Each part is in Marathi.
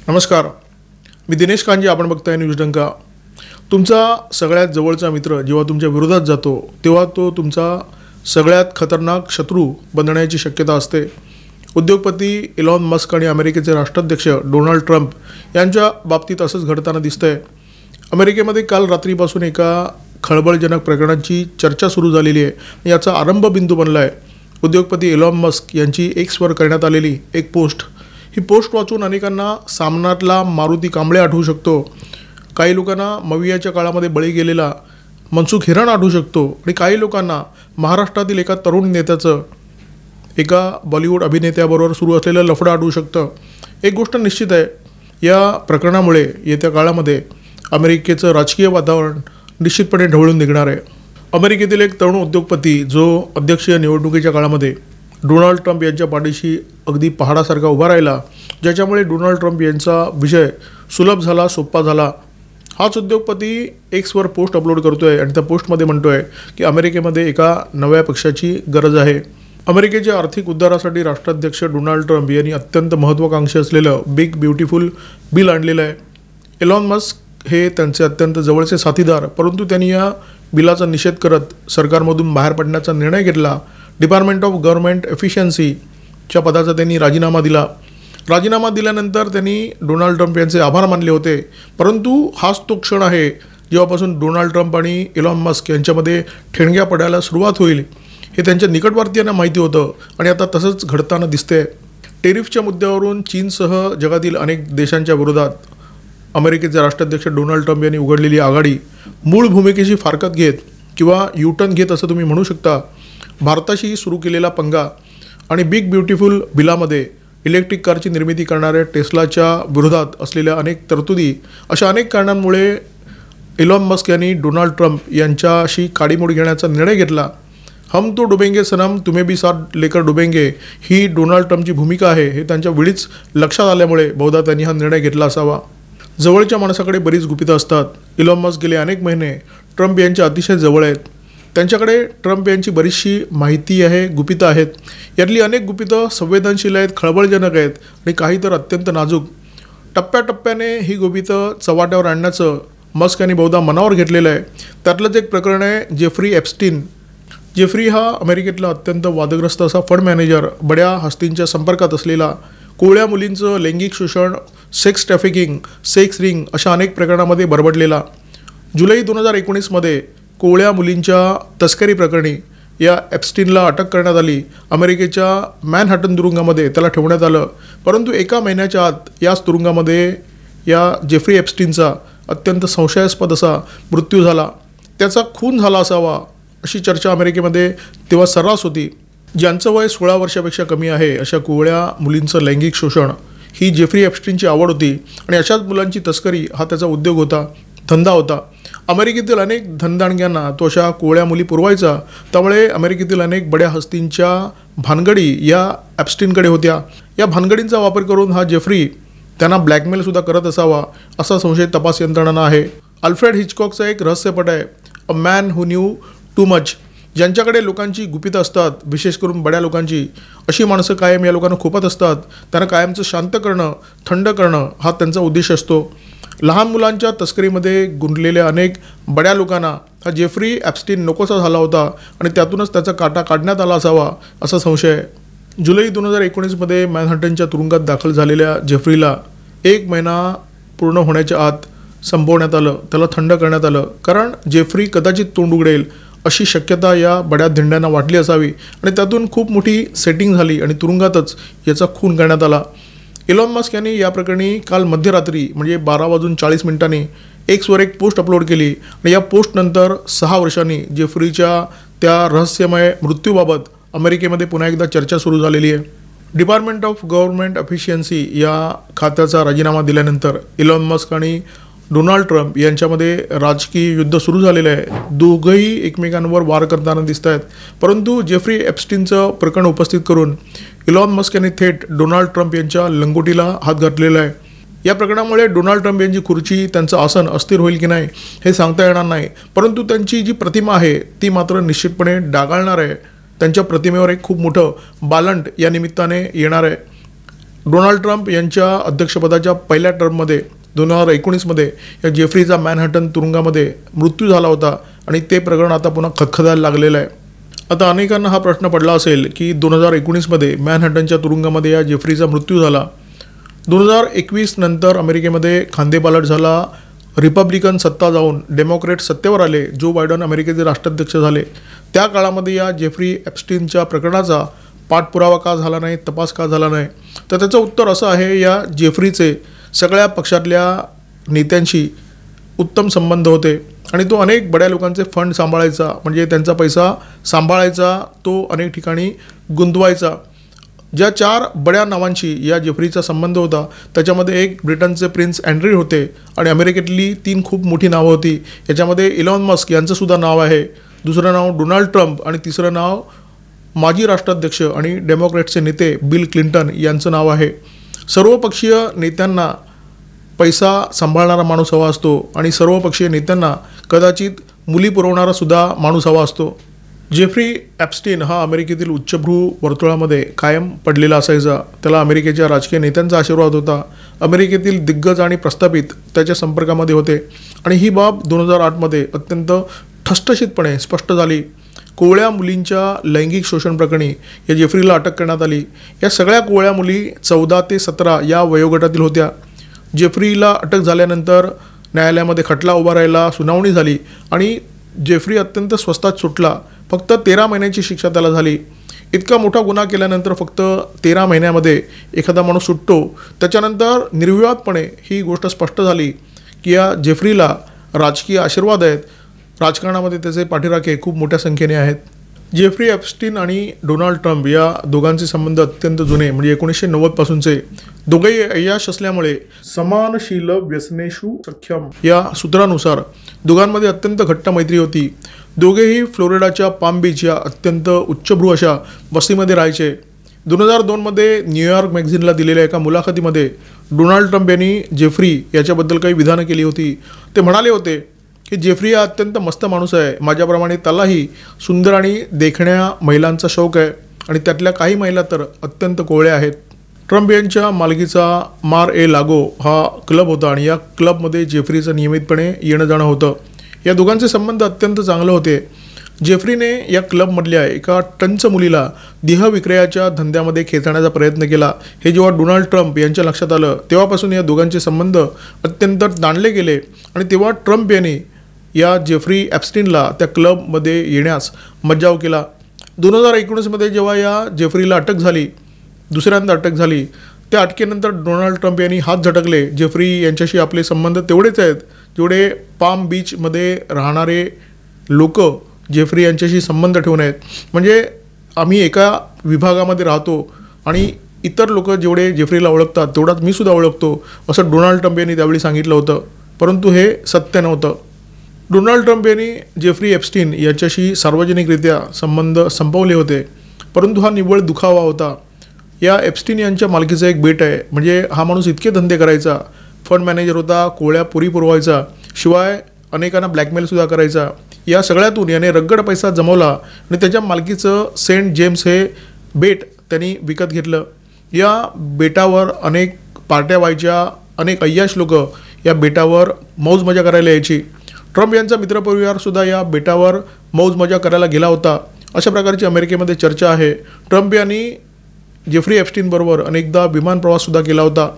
नमस्कार, मी दिनेश कांजी. आपण बघताय न्यूज डंका. तुमचा सगळ्यात जवळचा मित्र जेव्हा तुमच्या विरोधात जातो तेव्हा तो तुमचा सगळ्यात खतरनाक शत्रू बनण्याची शक्यता असते. उद्योगपती इलॉन मस्क आणि अमेरिकेचे राष्ट्राध्यक्ष डोनाल्ड ट्रम्प यांच्या बाबतीत असंच घडताना दिसतंय. अमेरिकेमध्ये काल रात्रीपासून एका खळबळजनक प्रकरणाची चर्चा सुरू झालेली आहे. याचा आरंभबिंदू बनला आहे उद्योगपती इलॉन मस्क यांची एक्सवर करण्यात आलेली एक पोस्ट. ही पोस्ट वाचून अनेकांना सामनातला मारुती कांबळे आठवू शकतो. काही लोकांना मवियाच्या काळामध्ये बळी गेलेला मनसुख हिरण आठवू शकतो आणि काही लोकांना महाराष्ट्रातील एका तरुण नेत्याचं एका बॉलिवूड अभिनेत्याबरोबर सुरू असलेलं लफडं आठवू शकतं. एक गोष्ट निश्चित आहे, या प्रकरणामुळे येत्या काळामध्ये अमेरिकेचं राजकीय वातावरण निश्चितपणे ढवळून निघणार आहे. अमेरिकेतील एक तरुण उद्योगपती जो अध्यक्षीय निवडणुकीच्या काळामध्ये डोनाल्ड ट्रम्प यांच्या पाठीशी अगदी पहाडासारखा उभा राहिला, ज्याच्यामुळे डोनाल्ड ट्रम्प यांचा विजय सुलभ झाला, सोपा झाला. हाच उद्योगपती एक्सवर पोस्ट अपलोड करतो आहे आणि त्या पोस्टमध्ये म्हणतो आहे की अमेरिकेमध्ये एका नव्या पक्षाची गरज आहे. अमेरिकेच्या आर्थिक उद्धारासाठी राष्ट्राध्यक्ष डोनाल्ड ट्रम्प यांनी अत्यंत महत्त्वाकांक्षी असलेलं बिग ब्युटिफुल बिल आणलेलं आहे. इलॉन मस्क हे त्यांचे अत्यंत जवळचे साथीदार, परंतु त्यांनी या बिलाचा निषेध करत सरकारमधून बाहेर पडण्याचा निर्णय घेतला. डिपार्टमेंट ऑफ गव्हर्नमेंट एफिशियन्सीच्या पदाचा त्यांनी राजीनामा दिला. राजीनामा दिल्यानंतर त्यांनी डोनाल्ड ट्रम्प यांचे आभार मानले होते. परंतु हाच तो क्षण आहे जेव्हापासून डोनाल्ड ट्रम्प आणि इलॉन मस्क यांच्यामध्ये ठेणग्या पडायला सुरुवात होईल हे त्यांच्या निकटवर्तीयांना माहिती होतं आणि आता तसंच घडताना दिसते. टेरिफच्या मुद्द्यावरून चीनसह जगातील अनेक देशांच्या विरोधात अमेरिकेचे राष्ट्राध्यक्ष डोनाल्ड ट्रम्प यांनी उघडलेली आघाडी मूळ भूमिकेची फारकत घेत किंवा युटर्न घेत असं तुम्ही म्हणू शकता. भारताशी सुरू केलेला पंगा आणि बिग ब्युटिफुल बिलामध्ये इलेक्ट्रिक कारची निर्मिती करणाऱ्या टेस्लाच्या विरोधात असलेल्या अनेक तरतुदी, अशा अनेक कारणांमुळे इलॉन मस्क यांनी डोनाल्ड ट्रम्प यांच्याशी काडीमोड घेण्याचा निर्णय घेतला. हम तो डुबेंगे सनम, तुम्हें भी साथ लेकर डुबेंगे ही डोनाल्ड ट्रम्पची भूमिका आहे हे त्यांच्या वेळीच लक्षात आल्यामुळे बहुधा त्यांनी हा निर्णय घेतला असावा. जवळच्या माणसाकडे बरीच गुपितं असतात. इलॉन मस्क गेले अनेक महिने ट्रम्प यांच्या अतिशय जवळ आहेत. त्यांच्याकडे ट्रम्प यांची बरीचशी माहिती आहे, गुपितं आहेत. यातली अनेक गुपितं संवेदनशील आहेत, खळबळजनक आहेत आणि काही तर अत्यंत नाजूक. टप्प्याटप्प्याने ही गुपितं चव्हाट्यावर आणण्याचं मस्क यांनी बहुधा मनावर घेतलेलं आहे. त्यातलंच एक प्रकरण आहे जेफ्री एप्स्टीन. जेफ्री हा अमेरिकेतला अत्यंत वादग्रस्त असा फंड मॅनेजर, बड्या हस्तींच्या संपर्कात असलेला, कोवळ्या मुलींचं लैंगिक शोषण, सेक्स ट्रॅफिकिंग, सेक्स रिंग अशा अनेक प्रकरणामध्ये बरबडलेला. जुलै 2019मध्ये कोवळ्या मुलींच्या तस्करी प्रकरणी या एप्स्टीनला अटक करण्यात आली. अमेरिकेच्या मॅनहॅटन तुरुंगामध्ये त्याला ठेवण्यात आलं. परंतु एका महिन्याच्या आत याच तुरुंगामध्ये या जेफ्री एप्स्टीनचा अत्यंत संशयास्पद असा मृत्यू झाला. त्याचा खून झाला असावा अशी चर्चा अमेरिकेमध्ये तेव्हा सर्रास होती. ज्यांचं वय 16 वर्षापेक्षा कमी आहे अशा कोवळ्या मुलींचं लैंगिक शोषण ही जेफ्री एप्स्टीनची आवड होती आणि अशाच मुलांची तस्करी हा त्याचा उद्योग होता, धंदा होता. अमेरिकेतील अनेक धनदांडग्यांना तो अशा कोवळ्या मुली पुरवायचा. त्यामुळे अमेरिकेतील अनेक बड्या हस्तींच्या भानगडी या एप्स्टीनकडे होत्या. या भानगडींचा वापर करून हा जेफ्री त्यांना ब्लॅकमेलसुद्धा करत असावा असा संशय तपास यंत्रणांना आहे. अल्फ्रेड हिचकॉकचा एक रहस्यपट आहे, a man who new too much. ज्यांच्याकडे लोकांची गुपितं असतात, विशेष करून बड्या लोकांची, अशी माणसं कायम या लोकांना खूपच असतात. त्यांना कायमचं शांत करणं, थंड करणं हा त्यांचा उद्देश असतो. लहान मुलांच्या तस्करीमध्ये गुंतलेल्या अनेक बड्या लोकांना हा जेफ्री एप्स्टीन नकोसा झाला होता आणि त्यातूनच त्याचा काटा काढण्यात आला असावा असा संशय आहे. जुलै 2019मध्ये मॅनहॅटनच्या तुरुंगात दाखल झालेल्या जेफ्रीला 1 महिना पूर्ण होण्याच्या आत संपवण्यात आलं, त्याला थंड करण्यात आलं. कारण जेफ्री कदाचित तोंड उघडेल अशी शक्यता या बड्या धिंड्यांना वाटली असावी आणि त्यातून खूप मोठी सेटिंग झाली आणि तुरुंगातच याचा खून करण्यात आला. इलॉन मस्क यांनी या प्रकरणी काल मध्यरात्री म्हणजे 12:40 एक्सवर एक पोस्ट अपलोड केली आणि या पोस्टनंतर 6 वर्षांनी जेफ्रीच्या त्या रहस्यमय मृत्यूबाबत अमेरिकेमध्ये पुन्हा एकदा चर्चा सुरू झालेली आहे. डिपार्टमेंट ऑफ गव्हर्नमेंट एफिशियन्सी या खात्याचा राजीनामा दिल्यानंतर इलॉन मस्क आणि डोनाल्ड ट्रम्प यांच्यामध्ये राजकीय युद्ध सुरू झालेलं आहे. दोघंही एकमेकांवर वार करताना दिसत आहेत. परंतु जेफ्री एप्स्टीनचं प्रकरण उपस्थित करून इलॉन मस्क यांनी थेट डोनाल्ड ट्रम्प यांच्या लंगोटीला हात घातलेला आहे. या प्रकरणामुळे डोनाल्ड ट्रम्प यांची खुर्ची, त्यांचं आसन अस्थिर होईल की नाही हे सांगता येणार नाही. परंतु त्यांची जी प्रतिमा आहे ती मात्र निश्चितपणे डागाळणार आहे. त्यांच्या प्रतिमेवर एक खूप मोठं बालंट या निमित्ताने येणार आहे. डोनाल्ड ट्रम्प यांच्या अध्यक्षपदाच्या पहिल्या टर्ममध्ये 2019मध्ये या जेफ्रीचा मॅनहॅटन तुरुंगामध्ये मृत्यू झाला होता आणि ते प्रकरण आता पुन्हा खदखदायला लागलेलं आहे. आता अनेकांना हा प्रश्न पडला असेल की 2019मध्ये मॅनहॅटनच्या तुरुंगामध्ये या जेफ्रीचा मृत्यू झाला. 2021 नंतर अमेरिकेमध्ये खांदेपालट झाला. रिपब्लिकन सत्ता जाऊन डेमोक्रॅट सत्तेवर आले. जो बायडन अमेरिकेचे राष्ट्राध्यक्ष झाले. त्या काळामध्ये या जेफ्री एप्स्टीनच्या प्रकरणाचा पाठपुरावा का झाला नाही, तपास का झाला नाही, तर त्याचं उत्तर असं आहे, या जेफ्रीचे सगळ्या पक्षातल्या नेत्यांशी उत्तम संबंध होते आणि तो अनेक बड्या लोकांचे फंड सांभाळायचा, म्हणजे त्यांचा पैसा सांभाळायचा, तो अनेक ठिकाणी गुंतवायचा. ज्या 4 बड्या नावांशी या जेफ्रीचा संबंध होता त्याच्यामध्ये एक ब्रिटनचे प्रिन्स अँड्री होते आणि अमेरिकेतली 3 खूप मोठी नावं होती. याच्यामध्ये इलॉन मस्क यांचंसुद्धा नाव आहे, दुसरं नाव डोनाल्ड ट्रम्प आणि तिसरं नाव माजी राष्ट्राध्यक्ष आणि डेमोक्रॅटचे नेते बिल क्लिंटन यांचं नाव आहे. सर्वपक्षीय नेत्यांना पैसा सांभाळणारा माणूस हवा असतो आणि सर्वपक्षीय नेत्यांना कदाचित मुली पुरवणारा सुद्धा माणूस हवा असतो. जेफ्री एप्स्टीन हा अमेरिकेतील उच्चभ्रू वर्तुळामध्ये कायम पडलेला असायचा. त्याला अमेरिकेच्या राजकीय नेत्यांचा आशीर्वाद होता. अमेरिकेतील दिग्गज आणि प्रस्थापित त्याच्या संपर्कामध्ये होते आणि ही बाब 2008मध्ये अत्यंत ठसठशीतपणे स्पष्ट झाली. कोवळ्या मुलींच्या लैंगिक शोषण प्रकरणी या जेफ्रीला अटक करण्यात आली. या सगळ्या कोवळ्या मुली 14 ते 17 या वयोगटातील होत्या. जेफ्रीला अटक झाल्यानंतर न्यायालयामध्ये खटला उभा राहिला, सुनावणी झाली आणि जेफ्री अत्यंत स्वस्तात सुटला. फक्त 13 महिन्यांची शिक्षा त्याला झाली. इतका मोठा गुन्हा केल्यानंतर फक्त 13 महिन्यामध्ये एखादा माणूस सुटतो. त्याच्यानंतर निर्विवादपणे ही गोष्ट स्पष्ट झाली की या जेफ्रीला राजकीय आशीर्वाद आहेत. राजकारणामध्ये त्याचे पाठीराखे खूप मोठ्या संख्येने आहेत. जेफ्री एप्स्टीन आणि डोनाल्ड ट्रम्प या दोघांचे संबंध अत्यंत जुने, म्हणजे 1990 पासूनचे. दोघेही अय्याश असल्यामुळे समानशील व्यसनेषु सख्यम या सूत्रानुसार दोघांमध्ये अत्यंत घट्ट मैत्री होती. दोघेही फ्लोरिडाच्या पाम बीच या अत्यंत उच्चभ्रू अशा वस्तीमध्ये राहायचे. 2002मध्ये न्यूयॉर्क मॅगझिनला दिलेल्या एका मुलाखतीमध्ये डोनाल्ड ट्रम्प यांनी जेफ्री याच्याबद्दल काही विधानं केली होती. ते म्हणाले होते की जेफ्री हा अत्यंत मस्त माणूस आहे. माझ्याप्रमाणे त्यालाही सुंदर आणि देखण्या महिलांचा शौक आहे आणि त्यातल्या काही महिला तर अत्यंत कोवळ्या आहेत. ट्रम्प यांच्या मालकीचा मार ए लागो हा क्लब होता आणि या क्लबमध्ये जेफ्रीचं नियमितपणे येणं जाणं होतं. या दोघांचे संबंध अत्यंत चांगले होते. जेफ्रीने या क्लबमधल्या एका टंच मुलीला देहविक्रयाच्या धंद्यामध्ये खेचण्याचा प्रयत्न केला. हे जेव्हा डोनाल्ड ट्रम्प यांच्या लक्षात आलं तेव्हापासून या दोघांचे संबंध अत्यंत ताणले गेले आणि तेव्हा ट्रम्प यांनी या जेफ्री एप्स्टीनला त्या क्लबमध्ये येण्यास मज्जाव केला. 2019मध्ये जेव्हा या जेफ्रीला अटक झाली, दुसऱ्यांदा अटक झाली, त्या अटकेनंतर डोनाल्ड ट्रम्प यांनी हात झटकले. जेफ्री यांच्याशी आपले संबंध तेवढेच आहेत जेवढे पाम बीचमध्ये राहणारे लोक जेफ्री यांच्याशी संबंध ठेवून आहेत. म्हणजे आम्ही एका विभागामध्ये राहतो आणि इतर लोक जेवढे जेफ्रीला ओळखतात तेवढाच मी सुद्धा ओळखतो, असं डोनाल्ड ट्रम्प यांनी त्यावेळी सांगितलं होतं. परंतु हे सत्य नव्हतं. डोनाल्ड ट्रम्प यांनी जेफ्री एप्स्टीन याच्याशी सार्वजनिकरित्या संबंध संपवले होते, परंतु हा निव्वळ दुखावा होता. या एप्स्टीन यांच्या मालकीचा एक बेट आहे. म्हणजे हा माणूस इतके धंदे करायचा, फंड मॅनेजर होता, कोवळ्या पुरी पुरवायचा, शिवाय अनेकांना ब्लॅकमेलसुद्धा करायचा. या सगळ्यातून याने रगड पैसा जमवला आणि त्याच्या मालकीचं सेंट जेम्स हे बेट त्यांनी विकत घेतलं. या बेटावर अनेक पार्ट्या व्हायच्या, अनेक अय्याश लोक या बेटावर मौज मजा करायला यायची. ट्रम्प यांचा मित्रपरिवारसुद्धा या बेटावर मौज मजा करायला गेला होता, अशा प्रकारची अमेरिकेमध्ये चर्चा आहे. ट्रम्प यांनी जेफ्री एप्स्टीनबरोबर अनेकदा विमान प्रवाससुद्धा केला होता.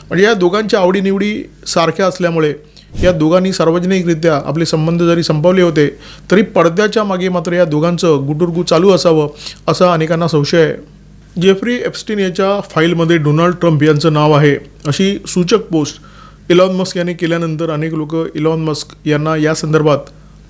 म्हणजे या दोघांच्या आवडीनिवडी सारख्या असल्यामुळे या दोघांनी सार्वजनिकरित्या आपले संबंध जरी संपवले होते तरी पडद्याच्या मागे मात्र या दोघांचं गुटुरगू चालू असावं असा अनेकांना संशय आहे. जेफ्री एप्स्टीन याच्या फाईलमध्ये डोनाल्ड ट्रम्प यांचं नाव आहे अशी सूचक पोस्ट इलॉन मस्क यांनी केल्यानंतर अनेक लोक इलॉन मस्क यांना या संदर्भात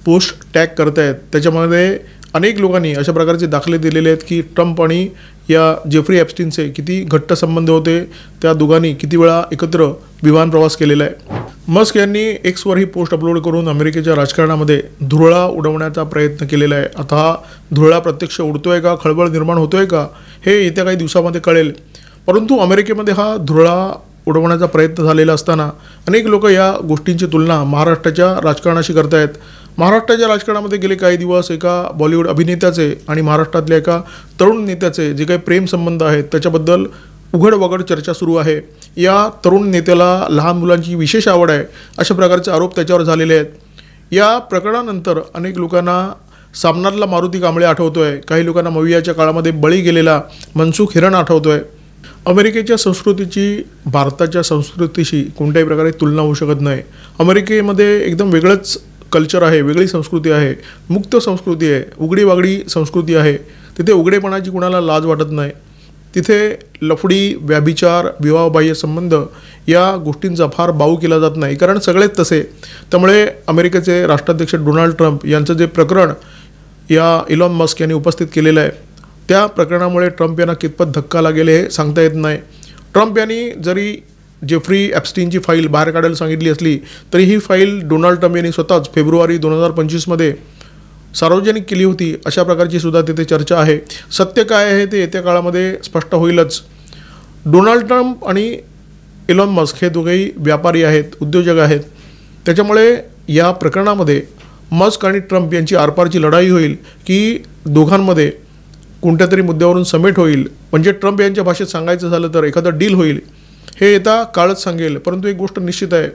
पोस्ट टॅग करत आहेत. त्याच्यामध्ये अनेक लोकांनी अशा प्रकारचे दाखले दिलेले आहेत की ट्रम्प आणि या जेफ्री एप्स्टीनचे किती घट्ट संबंध होते, त्या दोघांनी किती वेळा एकत्र विमान प्रवास केलेला आहे. मस्क यांनी एक्सवर ही पोस्ट अपलोड करून अमेरिकेच्या राजकारणामध्ये धुरळा उडवण्याचा प्रयत्न केलेला आहे. आता हा धुरळा प्रत्यक्ष उडतोय का, खळबळ निर्माण होतोय का, हे येत्या काही दिवसामध्ये कळेल. परंतु अमेरिकेमध्ये हा धुरळा उडवण्याचा प्रयत्न झालेला असताना अनेक लोक या गोष्टींची तुलना महाराष्ट्राच्या राजकारणाशी करतायत. महाराष्ट्राच्या राजकारणामध्ये गेले काही दिवस एका बॉलिवूड अभिनेत्याचे आणि महाराष्ट्रातल्या एका तरुण नेत्याचे जे काही प्रेम संबंध आहेत त्याच्याबद्दल उघड वगड चर्चा सुरू आहे। या तरुण नेत्याला लहान मुलांची विशेष आवड आहे अशा प्रकारचे आरोप त्याच्यावर झालेले आहेत। या प्रकरणानंतर अनेक लोकांना सामनातला मारुती कांबळे आठवतोय, काही लोकांना मवियाच्या काळामध्ये बळी गेलेला मनसुख हिरण आठवतोय। अमेरिकेच्या संस्कृतीची भारताच्या संस्कृतीशी कोणत्याही प्रकारे तुलना होऊ शकत नाही। अमेरिकेमध्ये एकदम वेगळंच कल्चर आहे, वेगळी संस्कृती आहे, मुक्त संस्कृती आहे, उघडी वागडी संस्कृती आहे। तिथे उघडेपणाची कुणाला लाज वाटत नाही। तिथे लफडी, व्याभिचार, विवाहबाह्य संबंध या गोष्टींचा फार बाऊ केला जात नाही, कारण सगळेच तसे। त्यामुळे अमेरिकेचे राष्ट्राध्यक्ष डोनाल्ड ट्रम्प यांचं जे प्रकरण या इलॉन मस्क यांनी उपस्थित केलेलं आहे, त्या प्रकरणामुळे ट्रम्प यांना कितपत धक्का लागेल हे सांगता येत नाही। ट्रम्प यांनी जरी जेफ्री एप्स्टीनची फाईल बाहेर काढायला सांगितली असली तरी ही फाईल डोनाल्ड ट्रम्प यांनी स्वतःच फेब्रुवारी 2025 मध्ये सार्वजनिक केली होती, अशा प्रकारची सुद्धा तिथे चर्चा आहे। सत्य काय आहे ते येत्या काळामध्ये स्पष्ट होईलच। डोनाल्ड ट्रम्प आणि इलॉन मस्क हे दोघेही व्यापारी आहेत, उद्योजक आहेत। त्याच्यामुळे या प्रकरणामध्ये मस्क आणि ट्रम्प यांची आरपारची लढाई होईल की दोघांमध्ये कोणत्या तरी मुद्द्यावरून समेट होईल, म्हणजे ट्रम्प यांच्या भाषेत सांगायचं झालं तर एखादं डील होईल, हे येता काळच सांगेल। परंतु एक गोष्ट निश्चित आहे,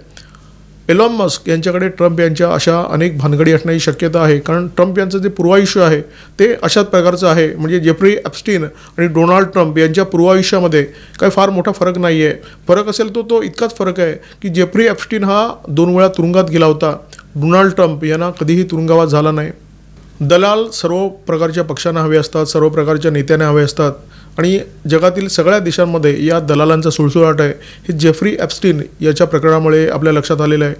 इलॉन मस्क यांच्याकडे ट्रम्प यांच्या अशा अनेक भानगडी असण्याची शक्यता आहे, कारण ट्रम्प यांचं जे पूर्वायुष्य आहे ते अशाच प्रकारचं आहे। म्हणजे जेफ्री एप्स्टीन आणि डोनाल्ड ट्रम्प यांच्या पूर्वायुष्यामध्ये काही फार मोठा फरक नाही आहे। फरक असेल तो इतकाच फरक आहे की जेफ्री एप्स्टीन हा 2 वेळा तुरुंगात गेला होता, डोनाल्ड ट्रम्प यांना कधीही तुरुंगवास झाला नाही। दलाल सर्व प्रकारच्या पक्षांना हवे असतात, सर्व प्रकारच्या नेत्यांना हवे असतात आणि जगातील सगळ्या देशांमध्ये या दलालांचा सुळसुळाट आहे। हे जेफ्री एप्स्टीन याच्या प्रकरणामुळे आपल्या लक्षात आलेलं आहे।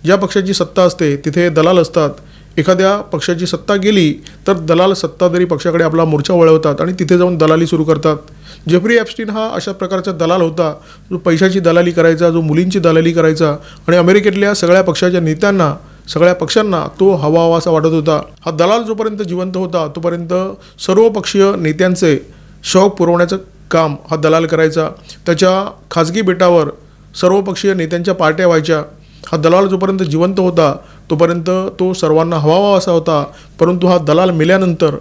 ज्या पक्षाची सत्ता असते तिथे दलाल असतात। एखाद्या पक्षाची सत्ता गेली तर दलाल सत्ताधारी पक्षाकडे आपला मोर्चा वळवतात आणि तिथे जाऊन दलाली सुरू करतात। जेफ्री एप्स्टीन हा अशा प्रकारचा दलाल होता जो पैशाची दलाली करायचा, जो मुलींची दलाली करायचा आणि अमेरिकेतल्या सगळ्या पक्षाच्या नेत्यांना, सगळ्या पक्षांना तो हवा असा वाटत होता। हा दलाल जोपर्यंत जिवंत होता तोपर्यंत सर्व पक्षीय नेत्यांचे शौक पुरवण्याचं काम हा दलाल करायचा। त्याच्या खाजगी बेटावर सर्व पक्षीय नेत्यांच्या पार्ट्या व्हायच्या। हा दलाल जोपर्यंत जिवंत होता तोपर्यंत तो सर्वांना हवा असा होता। परंतु हा दलाल मेल्यानंतर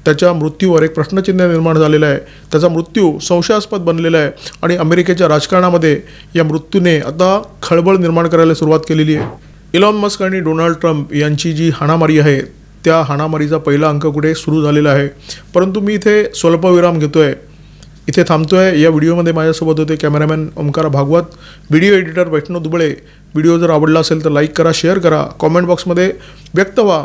त्याच्या मृत्यूवर एक प्रश्नचिन्ह निर्माण झालेला आहे। त्याचा मृत्यू संशयास्पद बनलेला आहे आणि अमेरिकेच्या राजकारणामध्ये या मृत्यूने आता खळबळ निर्माण करायला सुरुवात केलेली आहे। इलॉन मस्क आणि डोनाल्ड ट्रम्प यांची जी हाणामारी आहे त्या हाणामारीचा पहिला अंक कुठे सुरू झालेला आहे। परंतु मी इथे स्वल्पविराम घेतोय, इथे थांबतोय। या व्हिडिओमध्ये माझ्यासोबत होते cameraman Omkar Bhagwat, video editor Vaishnav Dubale. Video जर आवडला असेल तर लाईक करा, शेअर करा, कॉमेंट बॉक्समध्ये व्यक्त व्हा।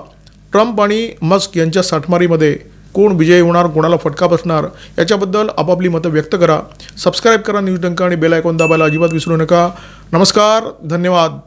ट्रम्प आणि मस्क यांच्या साठमारीमध्ये कोण विजयी होणार, कोणाला फटका बसणार याच्याबद्दल आपापली मतं व्यक्त करा। सबस्क्राईब करा न्यूज डंका आणि बेल आयकॉन दाबायला अजिबात विसरू नका। नमस्कार, धन्यवाद।